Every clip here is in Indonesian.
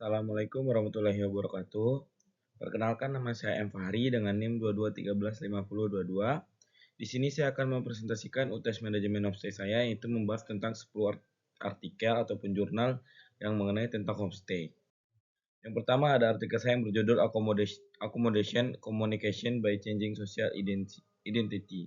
Assalamualaikum warahmatullahi wabarakatuh. Perkenalkan nama saya M. Fahri dengan NIM 22135022. Di sini saya akan mempresentasikan UTS Manajemen Homestay saya, yaitu membahas tentang 10 artikel ataupun jurnal yang mengenai tentang homestay. Yang pertama ada artikel saya yang berjudul Accommodation Communication by Changing Social Identity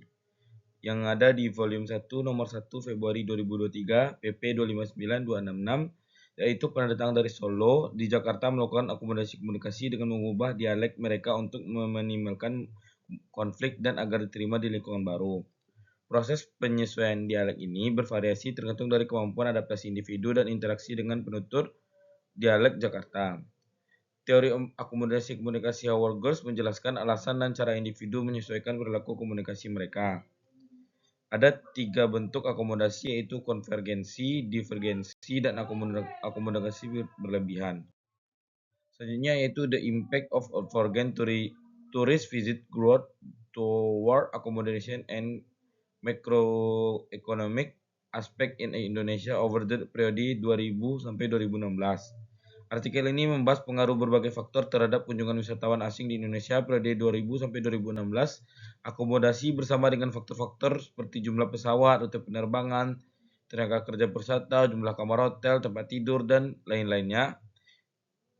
yang ada di volume 1 nomor 1 Februari 2023 PP 259266, yaitu pendatang dari Solo di Jakarta melakukan akomodasi komunikasi dengan mengubah dialek mereka untuk meminimalkan konflik dan agar diterima di lingkungan baru. Proses penyesuaian dialek ini bervariasi tergantung dari kemampuan adaptasi individu dan interaksi dengan penutur dialek Jakarta. Teori akomodasi komunikasi Howard Girls menjelaskan alasan dan cara individu menyesuaikan perilaku komunikasi mereka. Ada 3 bentuk akomodasi, yaitu konvergensi, divergensi, dan akomodasi berlebihan. Selanjutnya yaitu the impact of foreign tourist visit growth toward accommodation and macroeconomic aspect in Indonesia over the period 2000 sampai 2016. Artikel ini membahas pengaruh berbagai faktor terhadap kunjungan wisatawan asing di Indonesia periode 2000 sampai 2016, akomodasi bersama dengan faktor-faktor seperti jumlah pesawat, rute penerbangan, tenaga kerja peserta, jumlah kamar hotel, tempat tidur, dan lain-lainnya.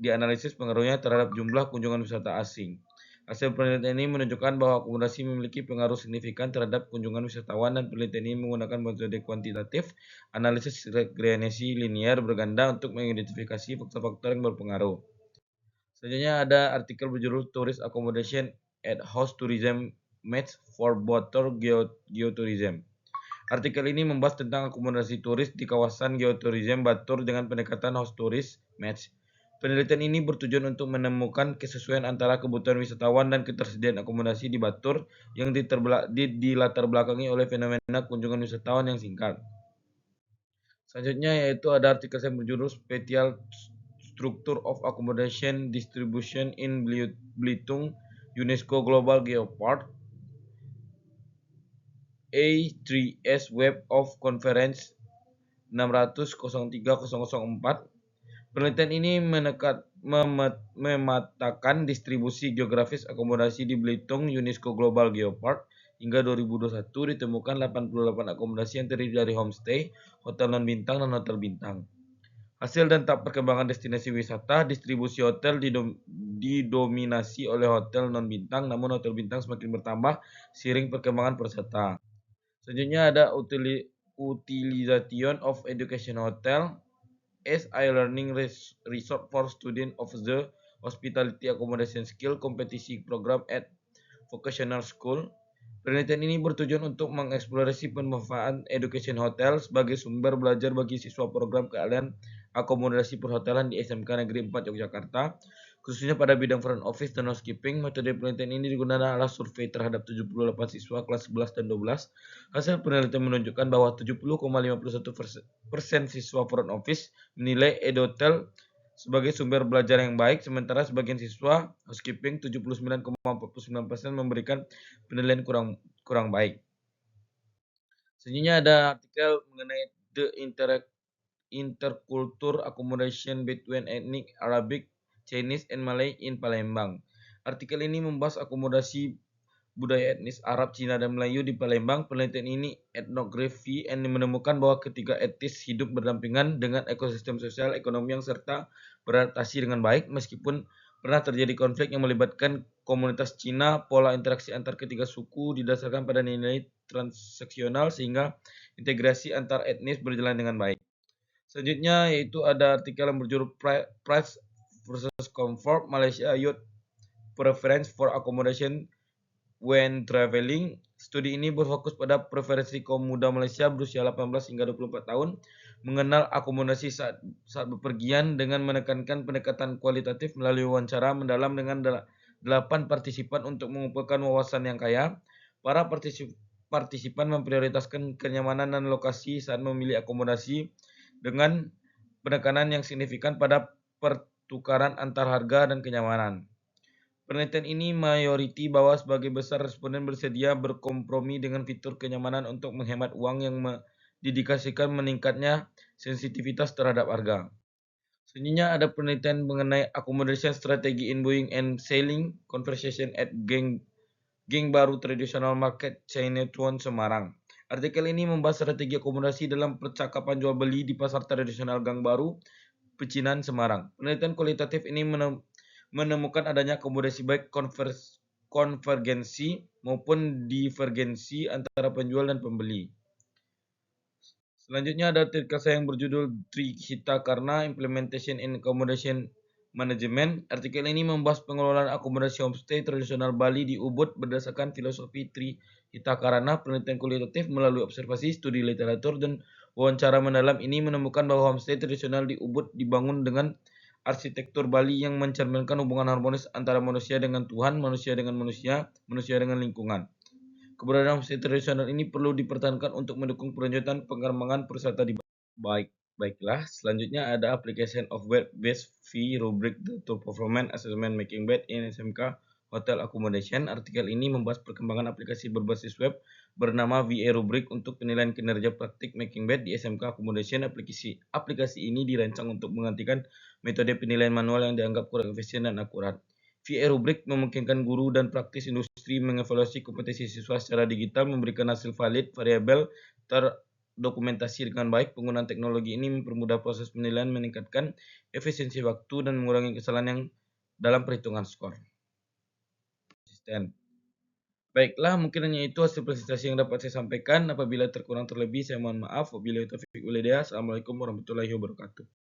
Dianalisis pengaruhnya terhadap jumlah kunjungan wisata asing. Hasil penelitian ini menunjukkan bahwa akomodasi memiliki pengaruh signifikan terhadap kunjungan wisatawan, dan penelitian ini menggunakan metode kuantitatif, analisis regresi linier berganda untuk mengidentifikasi faktor-faktor yang berpengaruh. Selanjutnya ada artikel berjudul Tourist Accommodation at House Tourism Match for Better Geotourism. Artikel ini membahas tentang akomodasi turis di kawasan geotourism Batur dengan pendekatan house tourist match. Penelitian ini bertujuan untuk menemukan kesesuaian antara kebutuhan wisatawan dan ketersediaan akomodasi di Batur yang dilatar belakangi oleh fenomena kunjungan wisatawan yang singkat. Selanjutnya yaitu ada artikel yang berjudul Spatial Structure of Accommodation Distribution in Belitung UNESCO Global Geopark A3S Web of Conference 600-03004. Penelitian ini memetakan distribusi geografis akomodasi di Belitung UNESCO Global Geopark. Hingga 2021 ditemukan 88 akomodasi yang terdiri dari homestay, hotel non-bintang, dan hotel bintang. Hasil dan tahap perkembangan destinasi wisata, distribusi hotel didominasi oleh hotel non-bintang, namun hotel bintang semakin bertambah seiring perkembangan peserta. Selanjutnya ada utilization of education hotel as e-learning resort for students of the Hospitality Accommodation Skill Competition Program at Vocational School. Penelitian ini bertujuan untuk mengeksplorasi pemanfaatan education hotel sebagai sumber belajar bagi siswa program keahlian akomodasi perhotelan di SMK Negeri 4 Yogyakarta, khususnya pada bidang front office dan housekeeping. Metode penelitian ini digunakan adalah survei terhadap 78 siswa kelas 11 dan 12. Hasil penelitian menunjukkan bahwa 70,51% siswa front office menilai edotel sebagai sumber belajar yang baik, sementara sebagian siswa housekeeping 79,49% memberikan penilaian kurang baik. Selanjutnya ada artikel mengenai the interculture accommodation between ethnic Arabic, Chinese, and Malay in Palembang. Artikel ini membahas akomodasi budaya etnis Arab, Cina, dan Melayu di Palembang. Penelitian ini etnografi and menemukan bahwa ketiga etnis hidup berdampingan dengan ekosistem sosial ekonomi yang serta beradaptasi dengan baik. Meskipun pernah terjadi konflik yang melibatkan komunitas Cina, pola interaksi antar ketiga suku didasarkan pada nilai transaksional sehingga integrasi antar etnis berjalan dengan baik. Selanjutnya yaitu ada artikel yang berjudul Price versus Comfort Malaysia Youth Preference for Accommodation when Traveling. Studi ini berfokus pada preferensi kaum muda Malaysia berusia 18 hingga 24 tahun mengenal akomodasi saat bepergian dengan menekankan pendekatan kualitatif melalui wawancara mendalam dengan 8 partisipan untuk mengumpulkan wawasan yang kaya. Para partisipan memprioritaskan kenyamanan dan lokasi saat memilih akomodasi dengan penekanan yang signifikan pada pertukaran antar harga dan kenyamanan. Penelitian ini mayoriti bahwa sebagai besar responden bersedia berkompromi dengan fitur kenyamanan untuk menghemat uang yang didedikasikan meningkatnya sensitivitas terhadap harga. Selanjutnya ada penelitian mengenai accommodation strategy in buying and selling conversation at Geng Baru Traditional Market Chinatown Semarang. Artikel ini membahas strategi akomodasi dalam percakapan jual beli di pasar tradisional Gang Baru, Pecinan, Semarang. Penelitian kualitatif ini menemukan adanya akomodasi baik konvergensi maupun divergensi antara penjual dan pembeli. Selanjutnya ada artikel saya yang berjudul Trihita Karna Implementation in Accommodation Management. Artikel ini membahas pengelolaan akomodasi homestay tradisional Bali di Ubud berdasarkan filosofi Trihita Karna. Penelitian kualitatif melalui observasi, studi literatur, dan wawancara mendalam ini menemukan bahwa homestay tradisional di Ubud dibangun dengan arsitektur Bali yang mencerminkan hubungan harmonis antara manusia dengan Tuhan, manusia dengan manusia, manusia dengan lingkungan. Keberadaan homestay tradisional ini perlu dipertahankan untuk mendukung perwujudan pengembangan pariwisata di Bali. Baiklah, selanjutnya ada application of web-based fee rubric to performance assessment making bed in SMK Hotel Accommodation. Artikel ini membahas perkembangan aplikasi berbasis web bernama VA Rubric untuk penilaian kinerja praktik making bed di SMK Accommodation. Aplikasi ini dirancang untuk menggantikan metode penilaian manual yang dianggap kurang efisien dan akurat. VA Rubric memungkinkan guru dan praktis industri mengevaluasi kompetensi siswa secara digital, memberikan hasil valid, variabel, terdokumentasi dengan baik. Penggunaan teknologi ini mempermudah proses penilaian, meningkatkan efisiensi waktu, dan mengurangi kesalahan yang dalam perhitungan skor. Baiklah, mungkin hanya itu hasil presentasi yang dapat saya sampaikan. Apabila terkurang terlebih, saya mohon maaf. Wabillahi taufiq wal hidayah. Assalamualaikum warahmatullahi wabarakatuh.